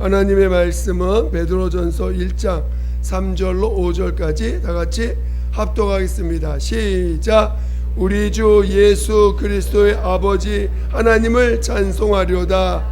하나님의 말씀은 베드로전서 1장 3절로 5절까지 다 같이 합독하겠습니다. 시작. 우리 주 예수 그리스도의 아버지 하나님을 찬송하려다.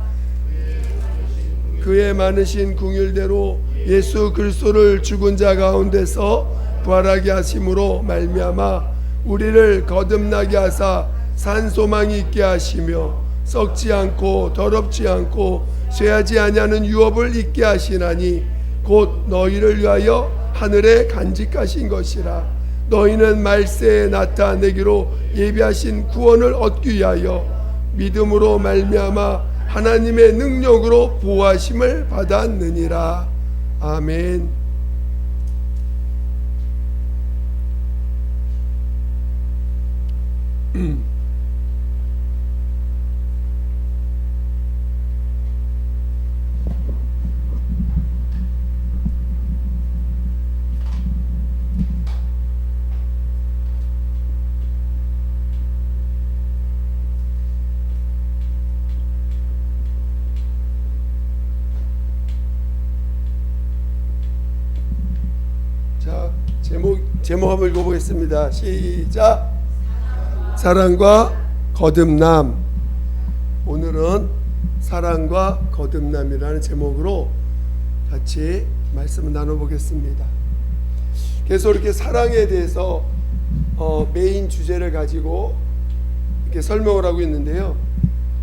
그의 많으신 긍휼대로 예수 그리스도를 죽은 자 가운데서 부활하게 하심으로 말미암아 우리를 거듭나게 하사 산 소망이 있게 하시며 썩지 않고 더럽지 않고 쇠하지 아니하는 유업을 있게 하시나니 곧 너희를 위하여 하늘에 간직하신 것이라. 너희는 말세에 나타내기로 예비하신 구원을 얻기 위하여 믿음으로 말미암아 하나님의 능력으로 보호하심을 받았느니라. 아멘. 제목 한번 읽어보겠습니다. 시작. 사랑과 거듭남. 오늘은 사랑과 거듭남이라는 제목으로 같이 말씀을 나눠보겠습니다. 계속 이렇게 사랑에 대해서 메인 주제를 가지고 이렇게 설명을 하고 있는데요.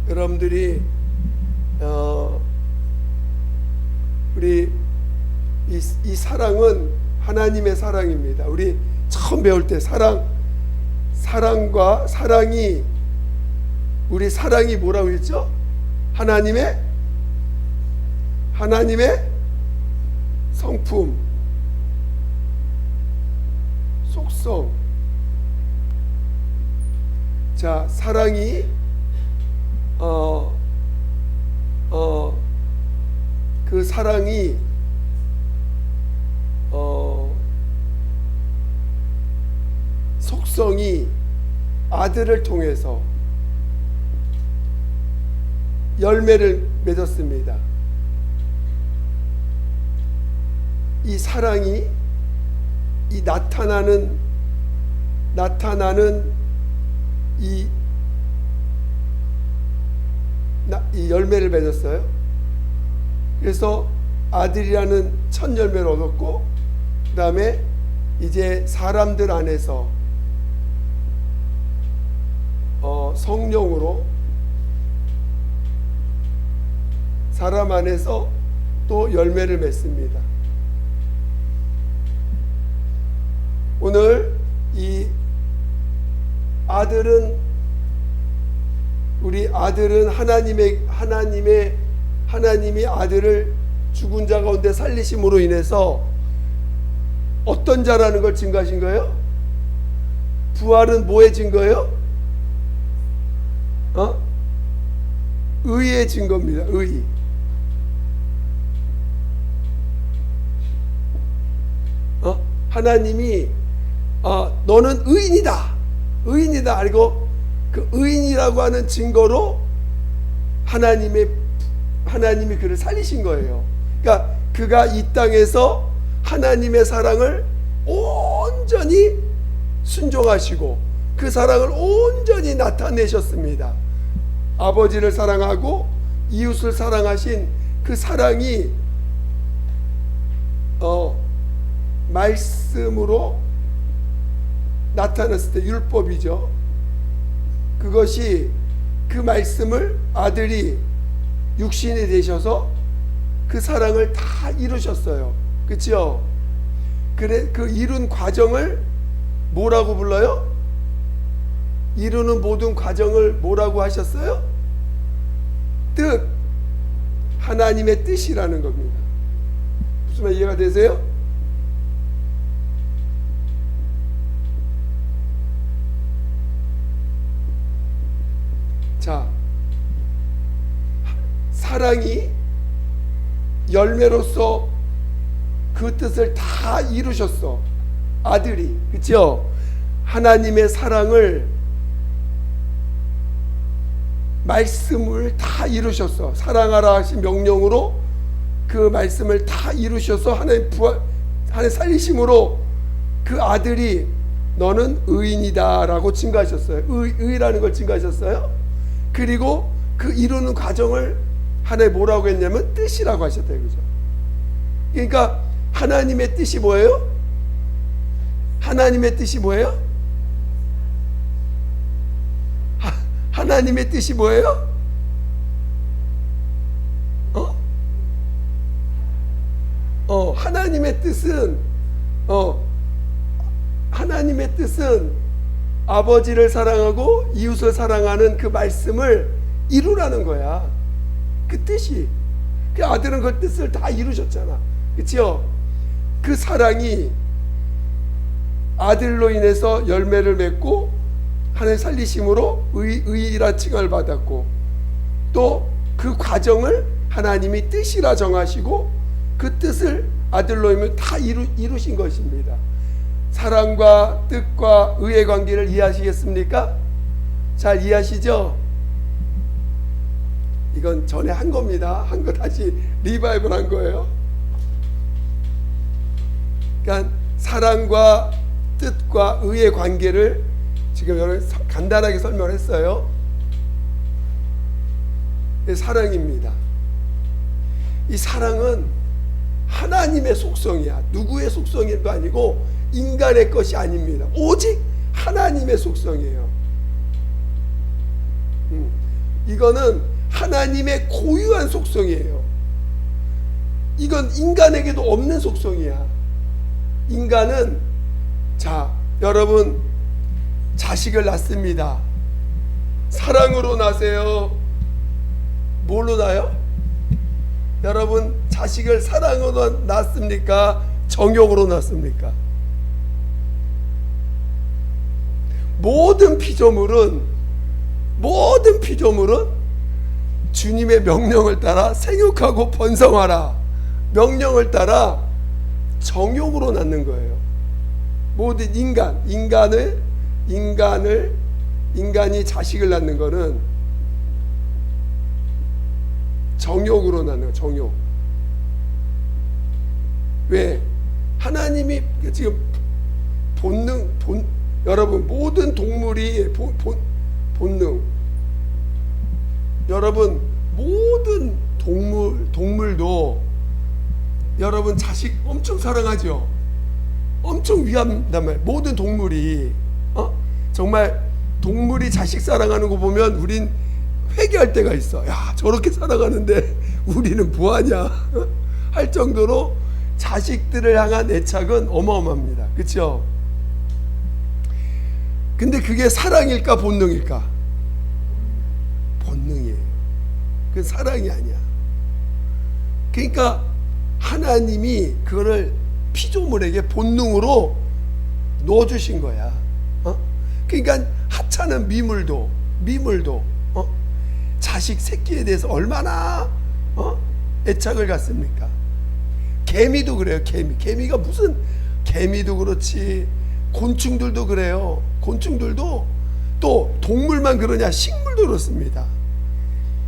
여러분들이 우리 이 사랑은 하나님의 사랑입니다. 우리 처음 배울 때 사랑과 사랑이, 우리 사랑이 뭐라고 했죠? 하나님의 성품, 속성. 자, 사랑이 그 사랑이 속성이 아들을 통해서 열매를 맺었습니다. 이 사랑이 이 나타나는 이 열매를 맺었어요. 그래서 아들이라는 첫 열매를 얻었고, 그 다음에 이제 사람들 안에서 성령으로 사람 안에서 또 열매를 맺습니다. 오늘 이 아들은, 우리 아들은 하나님이 아들을 죽은 자 가운데 살리심으로 인해서 어떤 자라는 걸 증거하신 거예요? 부활은 뭐의 증거예요? 의의 증거입니다. 의. 하나님이 너는 의인이다 알고 그 의인이라고 하는 증거로 하나님이 그를 살리신 거예요. 그러니까 그가 이 땅에서 하나님의 사랑을 온전히 순종하시고 그 사랑을 온전히 나타내셨습니다. 아버지를 사랑하고 이웃을 사랑하신 그 사랑이 말씀으로 나타났을 때, 율법이죠. 그것이, 그 말씀을 아들이 육신이 되셔서 그 사랑을 다 이루셨어요. 그렇죠? 그래, 그 이룬 과정을 뭐라고 불러요? 이루는 모든 과정을 뭐라고 하셨어요? 뜻. 하나님의 뜻이라는 겁니다. 무슨 말 이해가 되세요? 자, 사랑이 열매로서 그 뜻을 다 이루셨어. 아들이. 그렇죠? 하나님의 사랑을, 말씀을 다 이루셨어. 사랑하라 하신 명령으로 그 말씀을 다 이루셔서 하나님 살리심으로 그 아들이 너는 의인이다라고 증거하셨어요. 의라는 걸 증거하셨어요. 그리고 그 이루는 과정을 하나님 뭐라고 했냐면 뜻이라고 하셨다 이거죠. 그러니까 하나님의 뜻이 뭐예요? 하나님의 뜻이 뭐예요? 하나님의 뜻이 뭐예요? 하나님의 뜻은 아버지를 사랑하고 이웃을 사랑하는 그 말씀을 이루라는 거야. 그 뜻이. 그 아들은 그 뜻을 다 이루셨잖아. 그치요? 그 사랑이 아들로 인해서 열매를 맺고 하나님 살리심으로 의라 칭을 받았고, 또 그 과정을 하나님이 뜻이라 정하시고 그 뜻을 아들로 인해 다 이루신 것입니다. 사랑과 뜻과 의의 관계를 이해하시겠습니까? 잘 이해하시죠? 이건 전에 한 겁니다. 한 거 다시 리바이벌 한 거예요. 그러니까 사랑과 뜻과 의의 관계를 지금 여러분 간단하게 설명했어요. 사랑입니다. 이 사랑은 하나님의 속성이야. 누구의 속성도 아니고 인간의 것이 아닙니다. 오직 하나님의 속성이에요. 이거는 하나님의 고유한 속성이에요. 이건 인간에게도 없는 속성이야. 인간은, 자, 여러분 자식을 낳습니다. 사랑으로 낳으세요? 뭘로 낳아요? 여러분 자식을 사랑으로 낳습니까? 정욕으로 낳습니까? 모든 피조물은 주님의 명령을 따라 생육하고 번성하라 명령을 따라 정욕으로 낳는 거예요. 모든 인간이 자식을 낳는 거는 정욕으로 낳는 거예요. 정욕. 왜? 하나님이 지금 여러분 모든 동물이 본능. 여러분 모든 동물도 여러분 자식 엄청 사랑하죠. 엄청 위한단 말이에요. 모든 동물이 정말 동물이 자식 사랑하는 거 보면 우린 회개할 때가 있어. 야, 저렇게 살아가는데 우리는 뭐하냐 할 정도로 자식들을 향한 애착은 어마어마합니다. 그렇죠? 근데 그게 사랑일까 본능일까? 본능이에요. 그건 사랑이 아니야. 그러니까 하나님이 그거를 피조물에게 본능으로 넣어주신 거야. 그러니까 하찮은 미물도 자식 새끼에 대해서 얼마나 애착을 갖습니까? 개미도 그래요. 개미가 무슨, 개미도 그렇지 곤충들도 그래요. 곤충들도, 또 동물만 그러냐, 식물도 그렇습니다.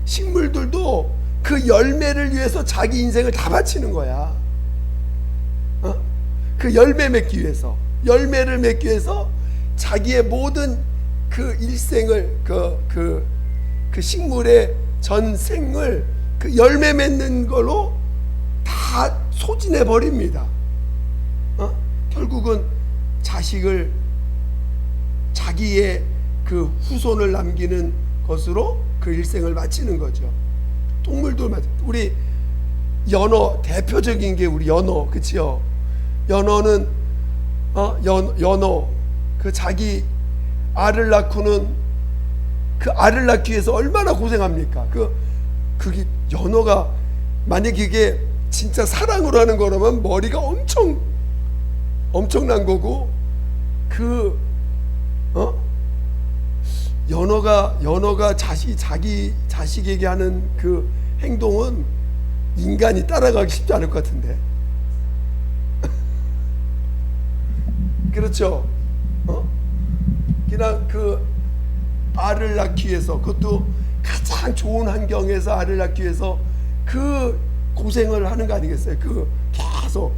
식물들도 그 열매를 위해서 자기 인생을 다 바치는 거야. 그 열매를 맺기 위해서 자기의 모든 그 일생을 그 식물의 전생을 그 열매 맺는 걸로 다 소진해 버립니다. 결국은 자식을 자기의 그 후손을 남기는 것으로 그 일생을 마치는 거죠. 동물도 마찬가지. 우리 연어, 대표적인 게 우리 연어, 그치요? 연어는 연어 그 자기 알을 낳고는 그 알을 낳기 위해서 얼마나 고생합니까? 그게 연어가 만약에 이게 진짜 사랑으로 하는 거라면 머리가 엄청난 거고, 연어가 자기 자식에게 하는 그 행동은 인간이 따라가기 쉽지 않을 것 같은데. 그렇죠? 그냥 그 알을 낳기 위해서, 그것도 가장 좋은 환경에서 알을 낳기 위해서 그 고생을 하는 거 아니겠어요? 그 계속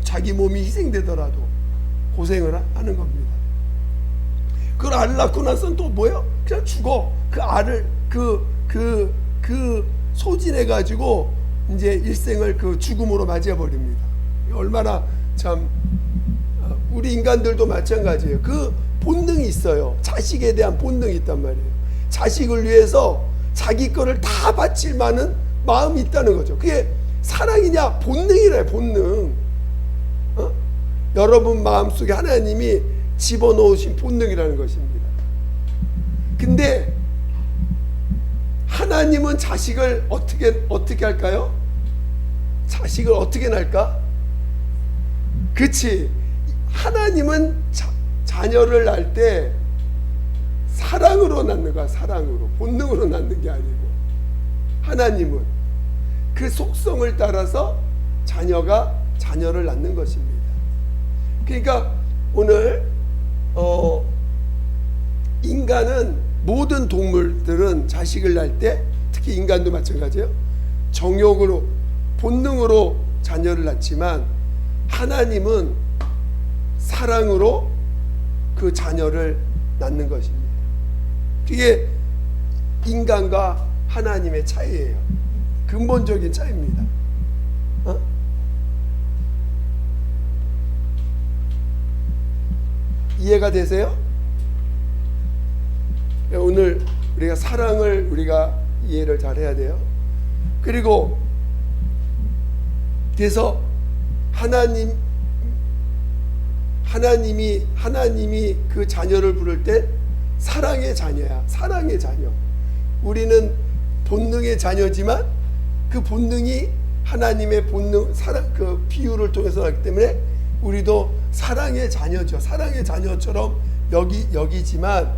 자기 몸이 희생되더라도 고생을 하는 겁니다. 그걸 알을 낳고 나서는 또 뭐예요? 그냥 죽어. 그 알을 소진해 가지고 이제 일생을 그 죽음으로 맞이해 버립니다. 얼마나 참 우리 인간들도 마찬가지예요. 그 본능이 있어요. 자식에 대한 본능이 있단 말이에요. 자식을 위해서 자기 거를 다 바칠 만한 마음이 있다는 거죠. 그게 사랑이냐 본능이래. 본능. 여러분 마음속에 하나님이 집어넣으신 본능이라는 것입니다. 근데 하나님은 자식을 어떻게 할까요? 자식을 어떻게 낳을까? 그치. 하나님은 자녀를 낳을 때 사랑으로 낳는 거야. 사랑으로. 본능으로 낳는 게 아니고, 하나님은 그 속성을 따라서 자녀를 낳는 것입니다. 그러니까 오늘 인간은, 모든 동물들은 자식을 낳을 때, 특히 인간도 마찬가지예요. 정욕으로, 본능으로 자녀를 낳지만 하나님은 사랑으로 그 자녀를 낳는 것입니다. 이게 인간과 하나님의 차이예요. 근본적인 차이입니다. 이해가 되세요? 오늘 우리가 사랑을 이해를 잘 해야 돼요. 그리고 그래서 하나님이 그 자녀를 부를 때 사랑의 자녀야. 사랑의 자녀. 우리는 본능의 자녀지만 그 본능이 하나님의 본능, 사랑, 그 비유를 통해서 나기 때문에 우리도 사랑의 자녀죠. 사랑의 자녀처럼 여기지만,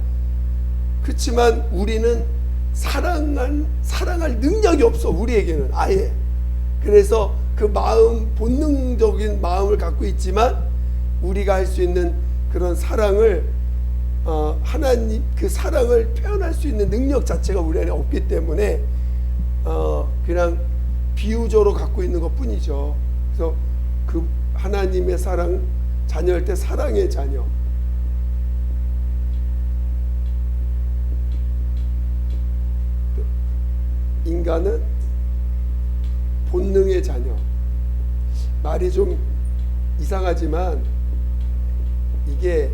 그렇지만 우리는 사랑할 능력이 없어. 우리에게는 아예. 그래서 그 마음, 본능적인 마음을 갖고 있지만 우리가 할 수 있는 그런 사랑을, 하나님 그 사랑을 표현할 수 있는 능력 자체가 우리 안에 없기 때문에 그냥 비유적으로 갖고 있는 것 뿐이죠. 그래서 그 하나님의 사랑, 자녀일 때 사랑의 자녀. 인간은 본능의 자녀. 말이 좀 이상하지만 이게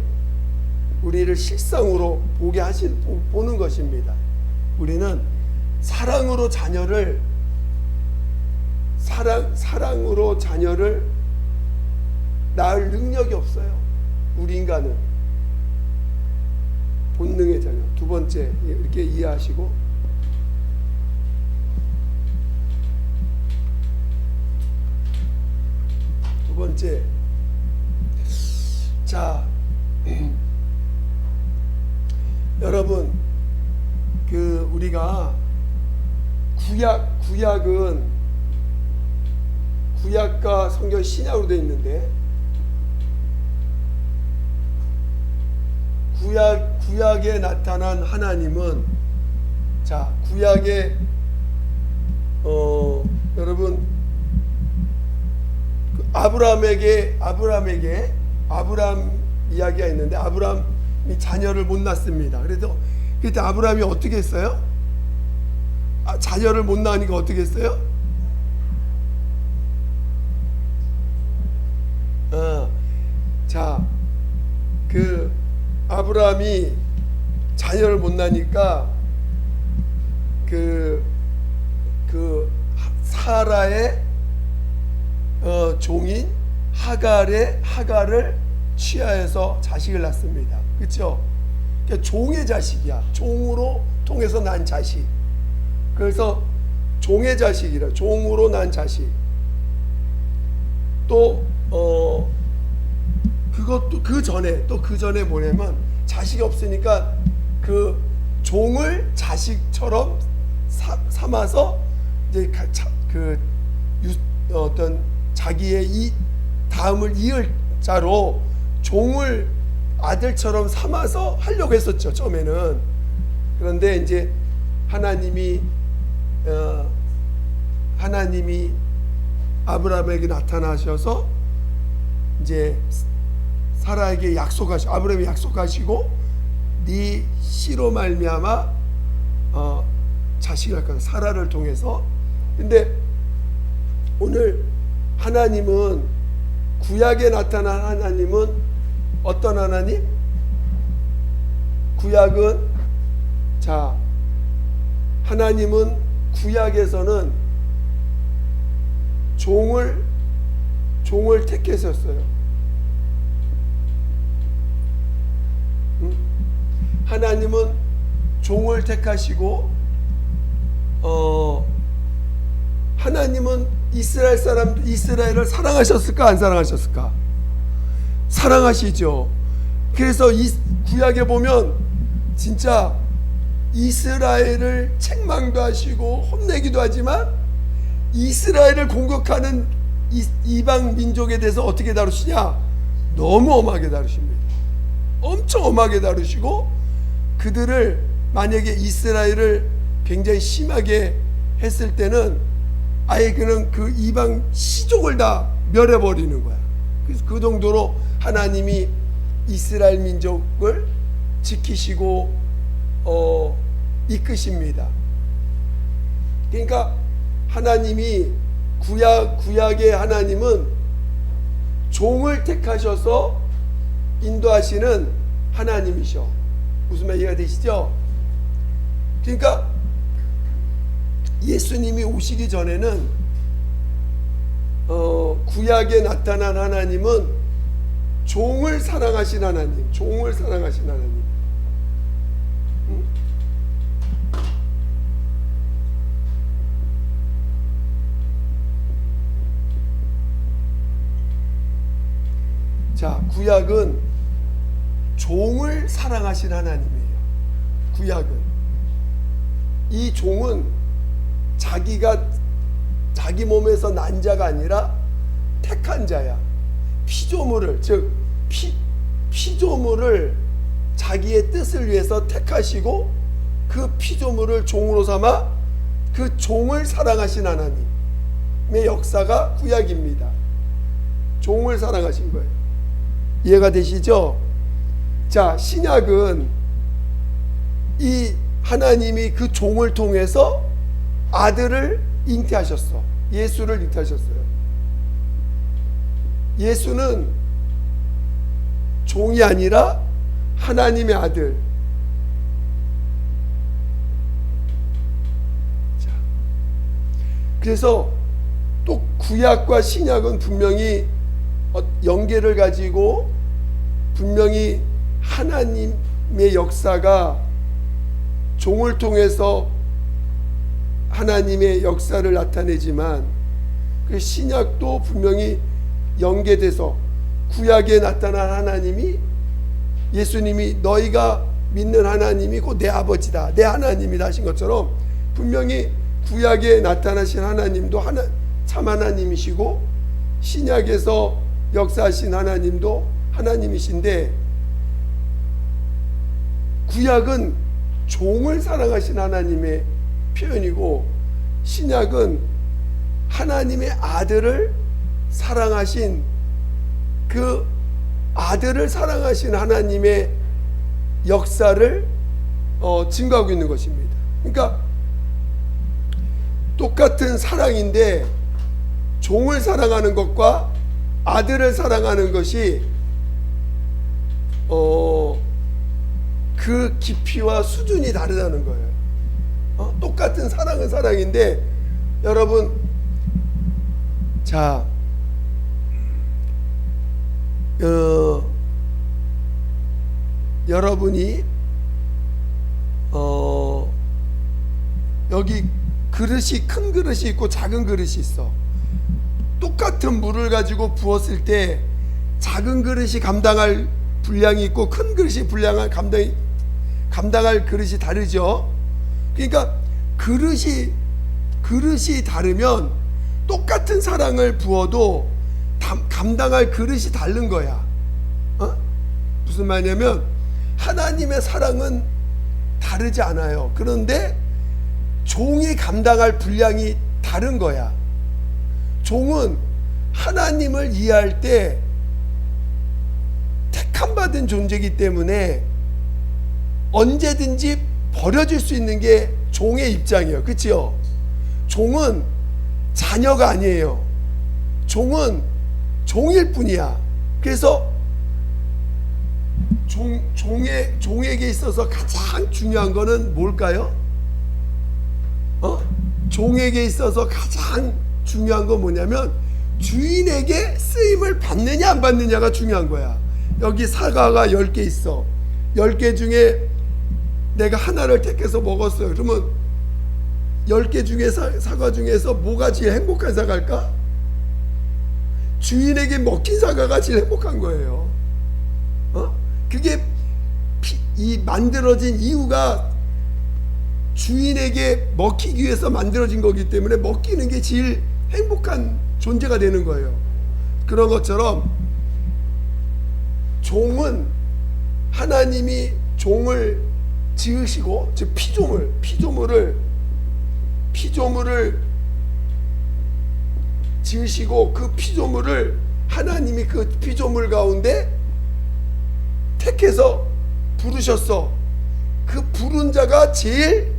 우리를 실상으로 보는 것입니다. 우리는 사랑으로 자녀를 낳을 능력이 없어요. 우리 인간은 본능의 자녀. 두 번째, 이렇게 이해하시고, 두 번째, 자, 여러분, 우리가 구약과 성경 신약으로 되어 있는데, 구약에 나타난 하나님은, 자, 구약에 여러분, 아브라함 이야기가 있는데, 아브라함이 자녀를 못 낳습니다. 그래서 그때 아브라함이 어떻게 했어요? 자녀를 못 낳으니까 어떻게 했어요? 자, 아브라함이 자녀를 못 낳으니까 사라의 종인 하갈을 취하여서 자식을 낳습니다. 그렇죠? 그러니까 종의 자식이야. 종으로 통해서 난 자식. 그래서 종의 자식이라, 종으로 난 자식. 또 그것도 그 전에 뭐냐면, 자식이 없으니까 그 종을 자식처럼 삼아서 이제 어떤 자기의 다음을 이을 자로 종을 아들처럼 삼아서 하려고 했었죠, 처음에는. 그런데 이제 하나님이 하나님이 아브라함에게 나타나셔서 이제 사라에게 아브라함이 약속하시고 네 씨로 말미암아 자식을 갖다 사라를 통해서. 근데 오늘 하나님은, 구약에 나타난 하나님은 어떤 하나님? 구약은, 자, 하나님은 구약에서는 종을 택하셨어요. 하나님은 종을 택하시고, 하나님은 이스라엘을 사랑하셨을까 안 사랑하셨을까? 사랑하시죠. 그래서 이 구약에 보면 진짜 이스라엘을 책망도 하시고 혼내기도 하지만 이스라엘을 공격하는 이방 민족에 대해서 어떻게 다루시냐? 너무 엄하게 다루십니다. 엄청 엄하게 다루시고, 그들을 만약에 이스라엘을 굉장히 심하게 했을 때는 아예 그냥 그 이방 시족을 다 멸해버리는 거야. 그래서 그 정도로 하나님이 이스라엘 민족을 지키시고 이끄십니다. 그러니까 하나님이 구약의 하나님은 종을 택하셔서 인도하시는 하나님이셔. 무슨 말 이해가 되시죠? 그러니까 예수님이 오시기 전에는 구약에 나타난 하나님은 종을 사랑하신 하나님, 종을 사랑하신 하나님. 자, 구약은 종을 사랑하신 하나님이에요. 구약은. 이 종은 자기 몸에서 난 자가 아니라 택한 자야. 피조물을, 즉 피조물을 자기의 뜻을 위해서 택하시고 그 피조물을 종으로 삼아 그 종을 사랑하신 하나님의 역사가 구약입니다. 종을 사랑하신 거예요. 이해가 되시죠? 자, 신약은 이 하나님이 그 종을 통해서 아들을 잉태하셨어. 예수를 잉태하셨어요. 예수는 종이 아니라 하나님의 아들. 자, 그래서 또 구약과 신약은 분명히 연계를 가지고 분명히 하나님의 역사가 종을 통해서 하나님의 역사를 나타내지만 그 신약도 분명히 연계돼서 구약에 나타난 하나님이, 예수님이 너희가 믿는 하나님이 곧 내 아버지다, 내 하나님이다 하신 것처럼 분명히 구약에 나타나신 하나님도 참 하나님이시고 신약에서 역사하신 하나님도 하나님이신데, 구약은 종을 사랑하신 하나님의 표현이고 신약은 하나님의 아들을 사랑하신, 그 아들을 사랑하신 하나님의 역사를 증거하고 있는 것입니다. 그러니까 똑같은 사랑인데 종을 사랑하는 것과 아들을 사랑하는 것이 그 깊이와 수준이 다르다는 거예요. 똑같은 사랑은 사랑인데, 여러분, 자, 여러분이 여기 그릇이, 큰 그릇이 있고 작은 그릇이 있어. 똑같은 물을 가지고 부었을 때 작은 그릇이 감당할 분량이 있고 큰 그릇이 감당할 그릇이 다르죠. 그러니까 그릇이 다르면 똑같은 사랑을 부어도 감당할 그릇이 다른 거야. 무슨 말이냐면 하나님의 사랑은 다르지 않아요. 그런데 종이 감당할 분량이 다른 거야. 종은 하나님을 이해할 때 택함받은 존재이기 때문에 언제든지 버려질 수 있는 게 종의 입장이에요. 그치요? 종은 자녀가 아니에요. 종은 종일 뿐이야. 그래서 종에게 있어서 가장 중요한 거는 뭘까요? 종에게 있어서 가장 중요한 건 뭐냐면 주인에게 쓰임을 받느냐 안 받느냐가 중요한 거야. 여기 사과가 10개 있어. 10개 중에 내가 하나를 택해서 먹었어요. 그러면 10개 중에 사과 중에서 뭐가 제일 행복한 사과일까? 주인에게 먹힌 사과가 제일 행복한 거예요. 그게 이 만들어진 이유가 주인에게 먹히기 위해서 만들어진 거기 때문에 먹히는 게 제일 행복한 존재가 되는 거예요. 그런 것처럼 종은 하나님이 종을 지으시고, 즉 피조물을 지으시고, 그 피조물을 하나님이 그 피조물 가운데 택해서 부르셨어. 그 부른 자가 제일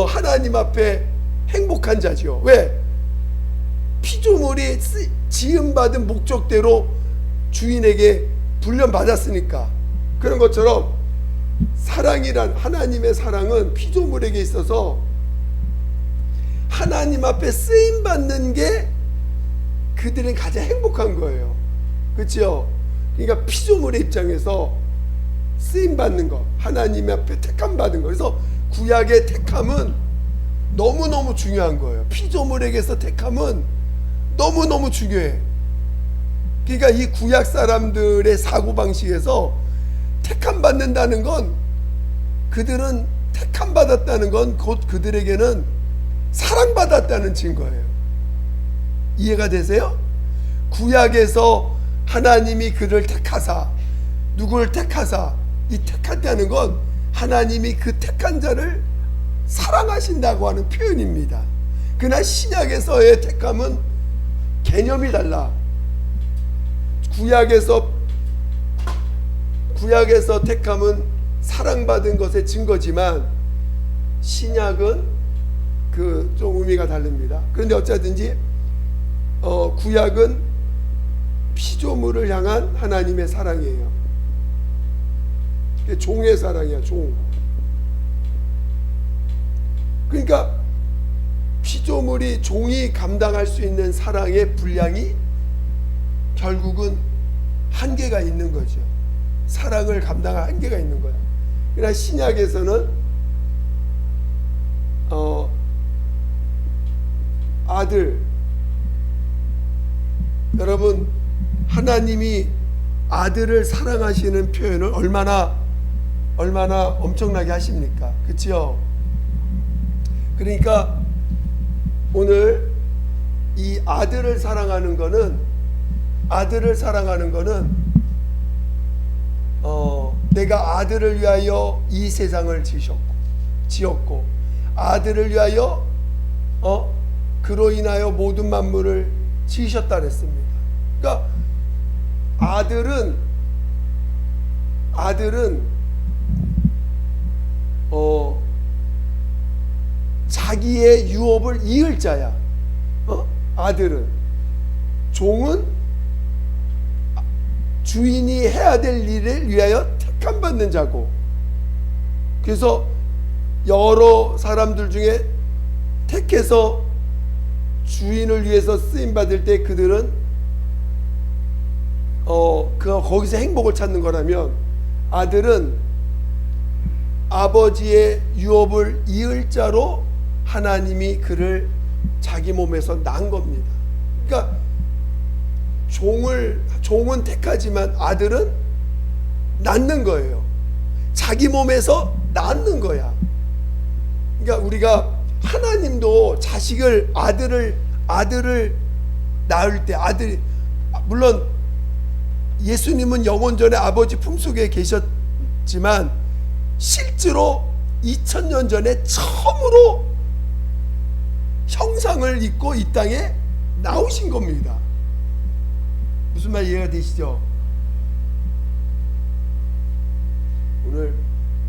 하나님 앞에 행복한 자지요. 왜? 피조물이 지음받은 목적대로 주인에게 훈련받았으니까. 그런 것처럼 사랑이란, 하나님의 사랑은 피조물에게 있어서 하나님 앞에 쓰임받는 게 그들은 가장 행복한 거예요. 그렇죠? 그러니까 피조물의 입장에서 쓰임받는 거, 하나님 앞에 택함받은 거. 그래서 구약의 택함은 너무너무 중요한 거예요. 피조물에게서 택함은 너무너무 중요해. 그러니까 이 구약 사람들의 사고방식에서 택함받는다는 건, 그들은 택함받았다는 건 곧 그들에게는 사랑받았다는 증거예요. 이해가 되세요? 구약에서 하나님이 그를 택하사, 누구를 택하사, 이 택한다는 건 하나님이 그 택한 자를 사랑하신다고 하는 표현입니다. 그러나 신약에서의 택함은 개념이 달라. 구약에서 택함은 사랑받은 것의 증거지만 신약은 그 좀 의미가 다릅니다. 그런데 어쨌든지 구약은 피조물을 향한 하나님의 사랑이에요. 종의 사랑이야, 종. 그러니까 피조물이, 종이 감당할 수 있는 사랑의 분량이 결국은 한계가 있는 거죠. 사랑을 감당할 한계가 있는 거야. 그러나 신약에서는 아들, 여러분, 하나님이 아들을 사랑하시는 표현을 얼마나 엄청나게 하십니까? 그치요? 그러니까 오늘 이 아들을 사랑하는 거는 내가 아들을 위하여 이 세상을 지었고 아들을 위하여 그로 인하여 모든 만물을 지으셨다 그랬습니다. 그러니까 아들은 자기의 유업을 이을 자야. 아들은. 종은 주인이 해야 될 일을 위하여 택함받는 자고, 그래서 여러 사람들 중에 택해서 주인을 위해서 쓰임받을 때 그들은 거기서 행복을 찾는 거라면, 아들은 아버지의 유업을 이을 자로 하나님이 그를 자기 몸에서 낳은 겁니다. 그러니까 종은 택하지만 아들은 낳는 거예요. 자기 몸에서 낳는 거야. 그러니까 우리가, 하나님도 아들을 낳을 때, 물론 예수님은 영원 전에 아버지 품속에 계셨지만 실제로 2000년 전에 처음으로 형상을 입고 이 땅에 나오신 겁니다. 무슨 말 이해가 되시죠? 오늘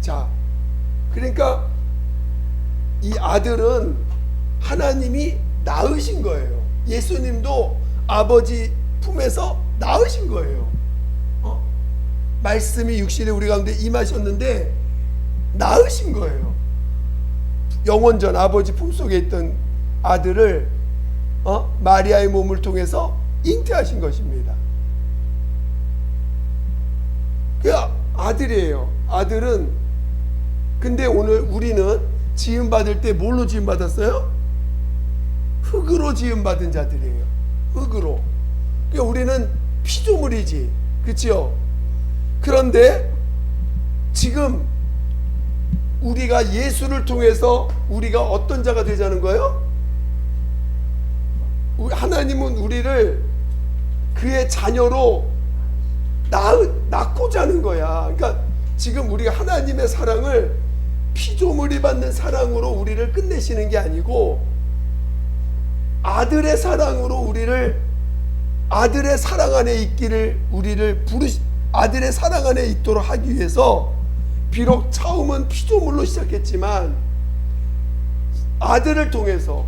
자, 그러니까 이 아들은 하나님이 낳으신 거예요. 예수님도 아버지 품에서 낳으신 거예요. 말씀이 육신에 우리 가운데 임하셨는데 낳으신 거예요. 영원전 아버지 품속에 있던 아들을 마리아의 몸을 통해서 잉태하신 것입니다. 그 아들이에요. 아들은 근데 오늘 우리는 지음 받을 때 뭘로 지음 받았어요? 흙으로 지음 받은 자들이에요. 흙으로. 그러니까 우리는 피조물이지, 그렇죠? 그런데 지금 우리가 예수를 통해서 우리가 어떤 자가 되자는 거예요? 하나님은 우리를 그의 자녀로 낳고자 하는 거야. 그러니까 지금 우리가 하나님의 사랑을 피조물이 받는 사랑으로 우리를 끝내시는 게 아니고 아들의 사랑으로 우리를 아들의 사랑 안에 있기를 우리를 아들의 사랑 안에 있도록 하기 위해서 비록 처음은 피조물로 시작했지만 아들을 통해서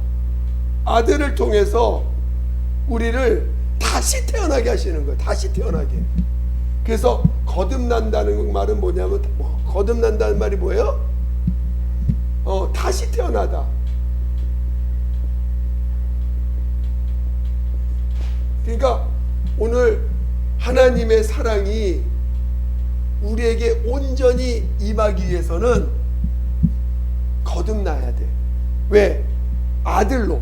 우리를 다시 태어나게 하시는 거예요. 다시 태어나게. 그래서 거듭난다는 말은 뭐냐면 거듭난다는 말이 뭐예요? 다시 태어나다. 그러니까 오늘 하나님의 사랑이 우리에게 온전히 임하기 위해서는 거듭나야 돼. 왜? 아들로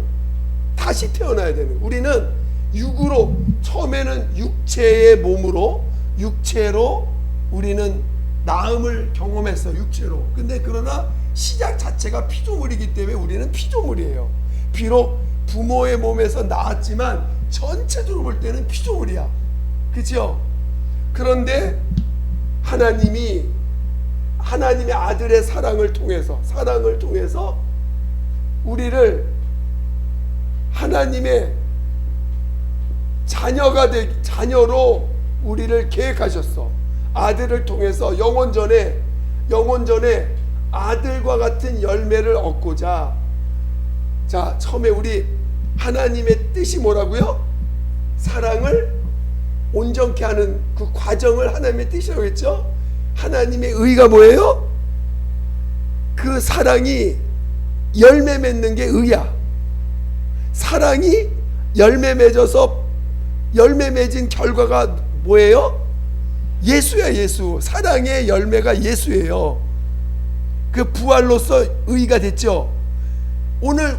다시 태어나야 되는. 우리는 육으로 처음에는 육체의 몸으로 육체로 우리는 낳음을 경험했어. 육체로. 근데 그러나 시작 자체가 피조물이기 때문에 우리는 피조물이에요. 비록 부모의 몸에서 낳았지만 전체적으로 볼 때는 피조물이야. 그렇죠? 그런데 하나님의 아들의 사랑을 통해서 우리를 하나님의 자녀로 우리를 계획하셨어. 아들을 통해서 영원전에 아들과 같은 열매를 얻고자. 자, 처음에 우리 하나님의 뜻이 뭐라고요? 사랑을 온전케 하는 그 과정을 하나님의 뜻이라고 했죠. 하나님의 의가 뭐예요? 그 사랑이 열매 맺는 게 의야. 사랑이 열매 맺어서 열매 맺은 결과가 뭐예요? 예수야. 예수. 사랑의 열매가 예수예요. 그 부활로서 의가 됐죠. 오늘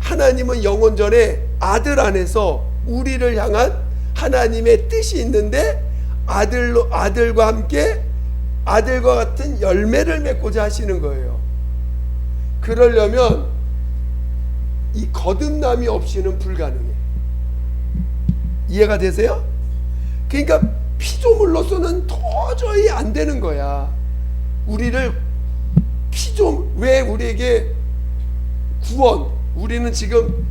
하나님은 영원전에 아들 안에서 우리를 향한 하나님의 뜻이 있는데 아들과 함께 아들과 같은 열매를 맺고자 하시는 거예요. 그러려면 이 거듭남이 없이는 불가능해. 이해가 되세요? 그러니까 피조물로서는 도저히 안 되는 거야. 우리를 왜 우리에게 우리는 지금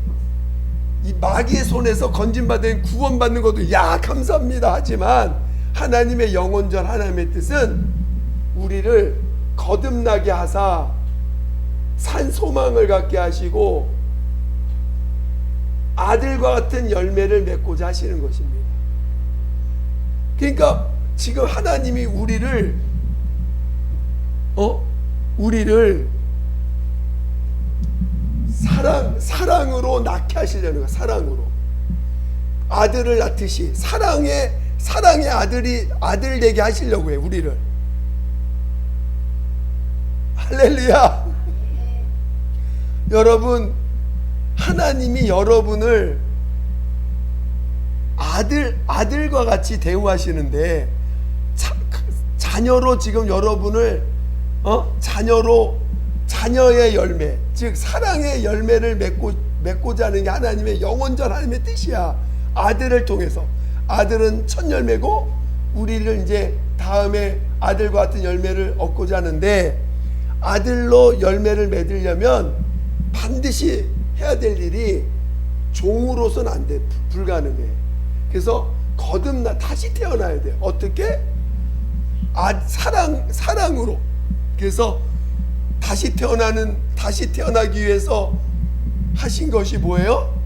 이 마귀의 손에서 건진받은 구원받는 것도 감사합니다 하지만 하나님의 영원전 하나님의 뜻은 우리를 거듭나게 하사 산 소망을 갖게 하시고 아들과 같은 열매를 맺고자 하시는 것입니다. 그러니까 지금 하나님이 우리를 사랑으로 낳게 하시려는 거야. 사랑으로 아들을 낳듯이 사랑의 아들 되게 하시려고 해. 우리를. 할렐루야. 여러분, 하나님이 여러분을 아들과 같이 대우하시는데 자녀로 지금 여러분을 자녀의 열매, 즉 사랑의 열매를 맺고자 하는 게 하나님의 영원전 하나님의 뜻이야. 아들을 통해서. 아들은 첫 열매고 우리를 이제 다음에 아들과 같은 열매를 얻고자 하는데 아들로 열매를 맺으려면 반드시 해야 될 일이 종으로서는 안 돼. 불가능해. 그래서 다시 태어나야 돼. 어떻게? 사랑으로. 그래서 다시 태어나기 위해서 하신 것이 뭐예요?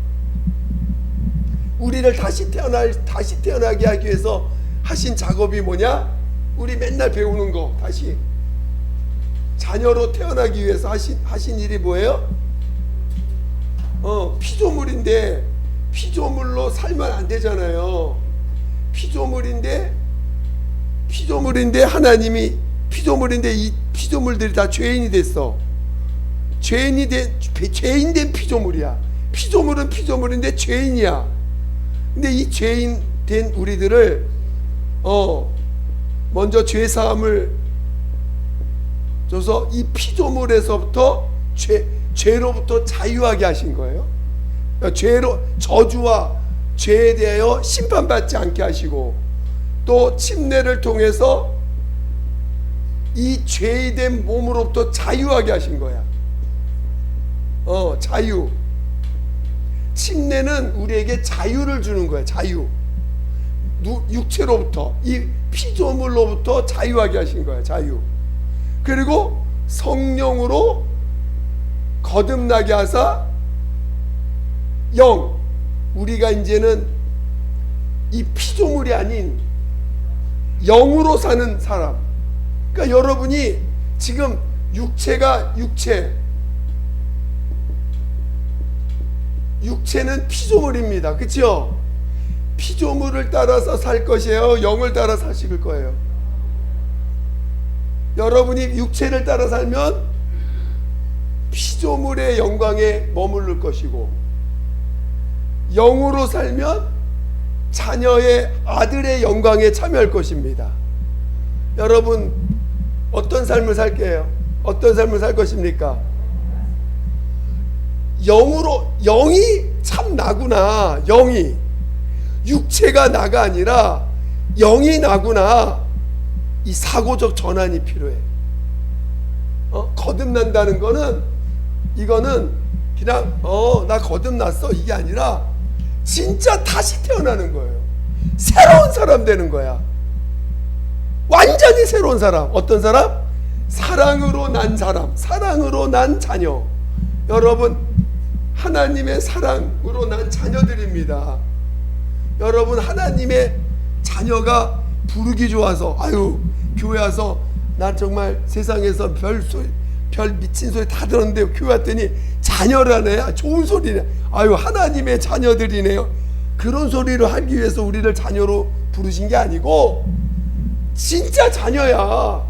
우리를 다시 태어나게 하기 위해서 하신 작업이 뭐냐? 우리 맨날 배우는 거. 다시 자녀로 태어나기 위해서 하신 일이 뭐예요? 피조물인데 피조물로 살면 안 되잖아요. 피조물인데 하나님이 피조물인데 이 피조물들이 다 죄인이 됐어. 죄인 된 피조물이야. 피조물은 피조물인데 죄인이야. 근데 이 죄인 된 우리들을 먼저 죄 사함을 줘서 이 피조물에서부터 죄로부터 자유하게 하신 거예요. 저주와 죄에 대하여 심판받지 않게 하시고, 또 침례를 통해서 이 죄된 몸으로부터 자유하게 하신 거야. 자유. 침례는 우리에게 자유를 주는 거야. 자유. 육체로부터, 이 피조물로부터 자유하게 하신 거야. 자유. 그리고 성령으로 거듭나게 하사 영, 우리가 이제는 이 피조물이 아닌 영으로 사는 사람. 그러니까 여러분이 지금 육체는 피조물입니다. 그렇죠? 피조물을 따라서 살 것이에요? 영을 따라 사실 거예요? 여러분이 육체를 따라 살면 피조물의 영광에 머무를 것이고, 영으로 살면 자녀의 아들의 영광에 참여할 것입니다. 여러분 어떤 삶을 살게요? 어떤 삶을 살 것입니까? 영이 참 나구나. 영이, 육체가 나가 아니라 영이 나구나. 이 사고적 전환이 필요해. 거듭난다는 거는, 이거는 그냥 나 거듭났어 이게 아니라 진짜 다시 태어나는 거예요. 새로운 사람 되는 거야. 완전히 새로운 사람. 어떤 사람? 사랑으로 난 사람, 사랑으로 난 자녀. 여러분 하나님의 사랑으로 난 자녀들입니다. 여러분 하나님의 자녀가 부르기 좋아서, 교회 와서 난 정말 세상에서 별 미친 소리 다 들었는데 교회 왔더니 자녀라네. 좋은 소리네. 하나님의 자녀들이네요. 그런 소리를 하기 위해서 우리를 자녀로 부르신 게 아니고 진짜 자녀야.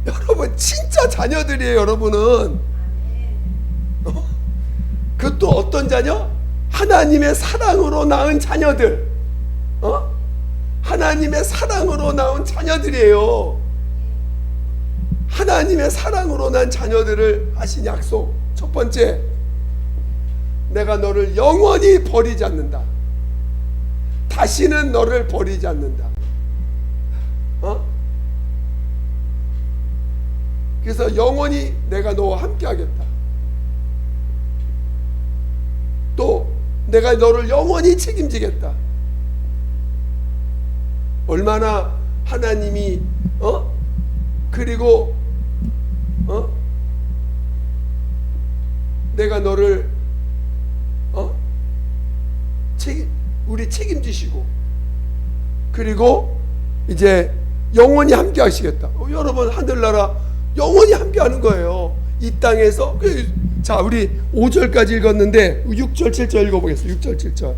여러분 진짜 자녀들이에요. 여러분은 그것도 어떤 자녀? 하나님의 사랑으로 낳은 자녀들. 하나님의 사랑으로 낳은 자녀들이에요. 하나님의 사랑으로 난 자녀들을 하신 약속. 첫 번째, 내가 너를 영원히 버리지 않는다. 다시는 너를 버리지 않는다. 그래서 영원히 내가 너와 함께 하겠다. 또 내가 너를 영원히 책임지겠다. 얼마나 하나님이 그리고 내가 너를 우리 책임지시고, 그리고 이제 영원히 함께 하시겠다. 여러분 하늘나라 영원히 함께 하는 거예요. 이 땅에서. 자, 우리 5절까지 읽었는데 6절 7절 읽어보겠습니다. 6절 7절.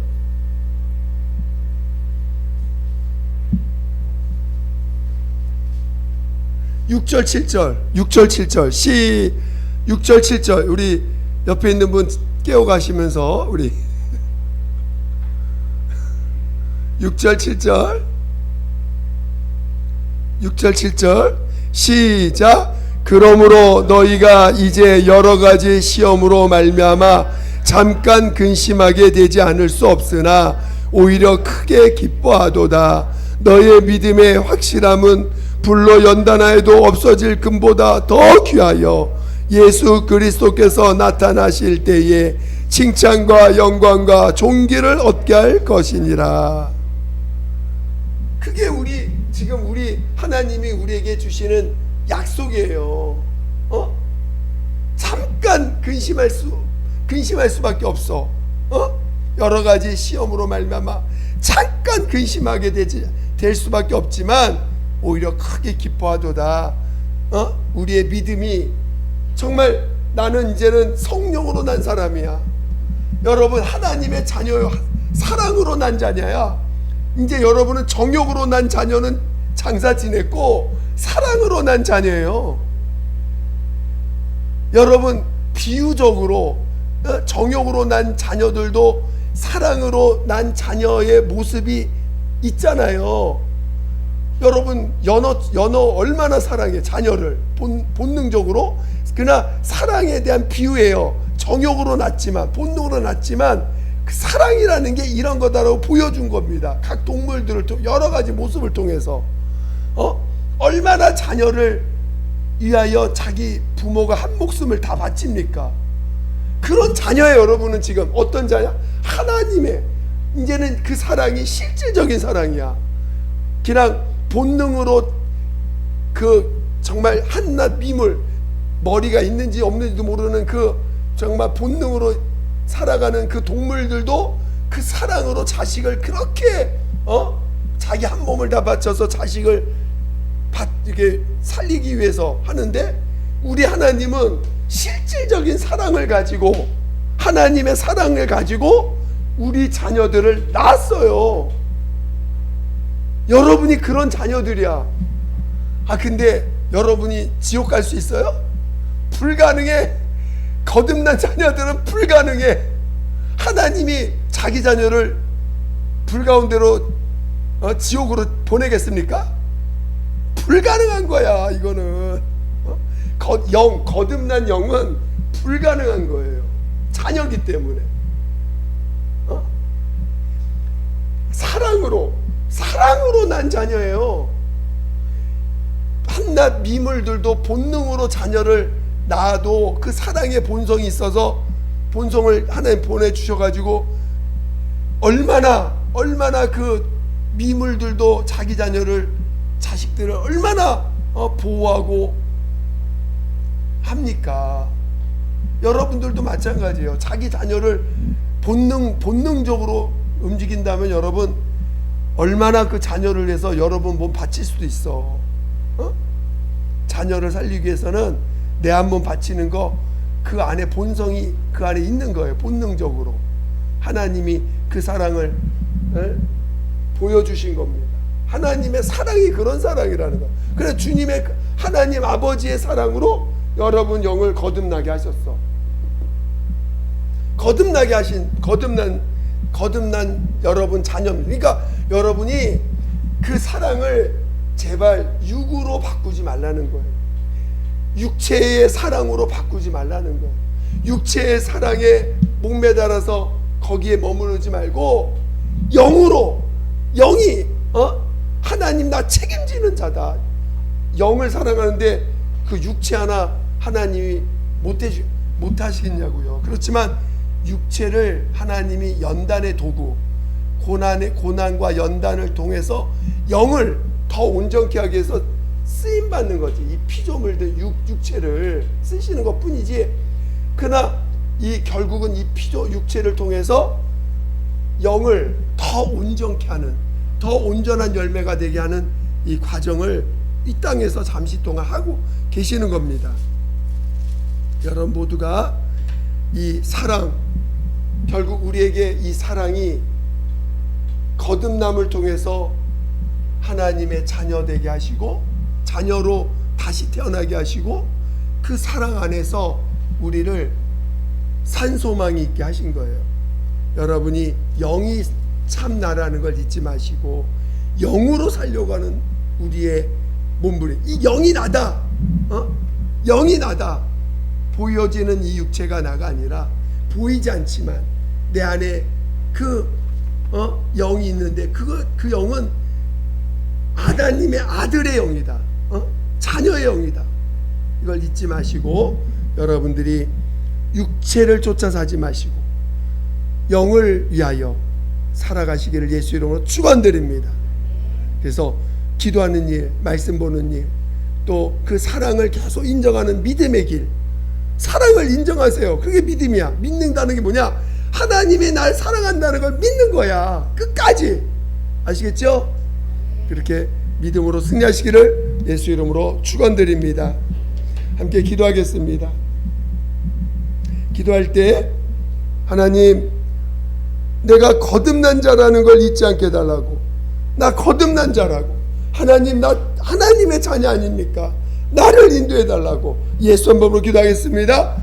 6절 7절 6절 7절 6절 7절 우리 옆에 있는 분 깨워가시면서 우리 6절 7절 6절 7절 시작. 그러므로 너희가 이제 여러 가지 시험으로 말미암아 잠깐 근심하게 되지 않을 수 없으나 오히려 크게 기뻐하도다. 너의 믿음의 확실함은 불로 연단하여도 없어질 금보다 더 귀하여 예수 그리스도께서 나타나실 때에 칭찬과 영광과 존귀를 얻게 할 것이니라. 그게 지금 우리 하나님이 우리에게 주시는 약속이에요. 잠깐 근심할 수밖에 없어. 여러 가지 시험으로 말미암아 잠깐 근심하게 될 수밖에 없지만 오히려 크게 기뻐하도다. 우리의 믿음이 정말 나는 이제는 성령으로 난 사람이야. 여러분, 하나님의 자녀요, 사랑으로 난 자녀야. 이제 여러분은 정욕으로 난 자녀는 장사 지냈고 사랑으로 난 자녀예요. 여러분, 비유적으로 정욕으로 난 자녀들도 사랑으로 난 자녀의 모습이 있잖아요. 여러분, 연어 얼마나 사랑해 자녀를 본능적으로. 그러나 사랑에 대한 비유예요. 정욕으로 낳지만, 본능으로 낳지만 그 사랑이라는 게 이런 거다라고 보여준 겁니다. 각 동물들을 여러 가지 모습을 통해서 얼마나 자녀를 위하여 자기 부모가 한 목숨을 다 바칩니까? 그런 자녀예요. 여러분은 지금 어떤 자냐? 하나님의, 이제는 그 사랑이 실질적인 사랑이야. 그냥 본능으로 그 정말 한낱 미물, 머리가 있는지 없는지도 모르는 그 정말 본능으로 살아가는 그 동물들도 그 사랑으로 자식을 그렇게 자기 한 몸을 다 바쳐서 자식을 이렇게 살리기 위해서 하는데, 우리 하나님은 실질적인 사랑을 가지고, 하나님의 사랑을 가지고 우리 자녀들을 낳았어요. 여러분이 그런 자녀들이야. 근데 여러분이 지옥 갈 수 있어요? 불가능해. 거듭난 자녀들은 불가능해. 하나님이 자기 자녀를 불가운데로 지옥으로 보내겠습니까? 불가능한 거야. 이거는 거듭난 영은 불가능한 거예요. 자녀기 때문에. 사랑으로 난 자녀예요. 한낱 미물들도 본능으로 자녀를 낳아도 그 사랑의 본성이 있어서 본성을 하나님 보내주셔가지고 얼마나 그 미물들도 자기 자식들을 얼마나 보호하고 합니까? 여러분들도 마찬가지예요. 자기 자녀를 본능적으로 움직인다면 여러분 얼마나 그 자녀를 위해서 여러분 몸 바칠 수도 있어. 자녀를 살리기 위해서는 내 한 몸 바치는 거, 그 안에 본성이 그 안에 있는 거예요. 본능적으로 하나님이 그 사랑을 보여주신 겁니다. 하나님의 사랑이 그런 사랑이라는 거. 그래, 주님의 하나님 아버지의 사랑으로 여러분 영을 거듭나게 하셨어. 거듭난 여러분 자녀입니다. 그러니까 여러분이 그 사랑을 제발 육으로 바꾸지 말라는 거예요. 육체의 사랑으로 바꾸지 말라는 거예요. 육체의 사랑에 목매달아서 거기에 머무르지 말고 영이 하나님 나 책임지는 자다. 영을 사랑하는데 그 육체 하나 하나님이 못하시겠냐고요. 그렇지만 육체를 하나님이 연단의 도구, 고난과 연단을 통해서 영을 더 온전케 하기 위해서 쓰임받는 거지. 이 피조물들 육체를 쓰시는 것 뿐이지. 그러나 결국은 이 육체를 통해서 영을 더 온전케 하는, 더 온전한 열매가 되게 하는 이 과정을 이 땅에서 잠시 동안 하고 계시는 겁니다. 여러분 모두가 이 사랑, 결국 우리에게 이 사랑이 거듭남을 통해서 하나님의 자녀 되게 하시고 자녀로 다시 태어나게 하시고 그 사랑 안에서 우리를 산소망이 있게 하신 거예요. 여러분이 영이 참 나라는 걸 잊지 마시고 영으로 살려고 하는 우리의 몸부림, 이 영이 나다, 영이 나다. 보여지는 이 육체가 나가 아니라 보이지 않지만 내 안에 그 영이 있는데 그 영은 아다님의 아들의 영이다. 자녀의 영이다. 이걸 잊지 마시고 여러분들이 육체를 쫓아 사지 마시고 영을 위하여 살아가시기를 예수 이름으로 축원드립니다. 그래서 기도하는 일, 말씀 보는 일, 또 그 사랑을 계속 인정하는 믿음의 길, 사랑을 인정하세요. 그게 믿음이야. 믿는다는 게 뭐냐? 하나님이 날 사랑한다는 걸 믿는 거야. 끝까지. 아시겠죠? 그렇게 믿음으로 승리하시기를 예수 이름으로 축원드립니다. 함께 기도하겠습니다. 기도할 때 하나님, 내가 거듭난 자라는 걸 잊지 않게 해달라고. 나 거듭난 자라고. 하나님, 나 하나님의 자녀 아닙니까? 나를 인도해 달라고 예수 한 번으로 기도하겠습니다.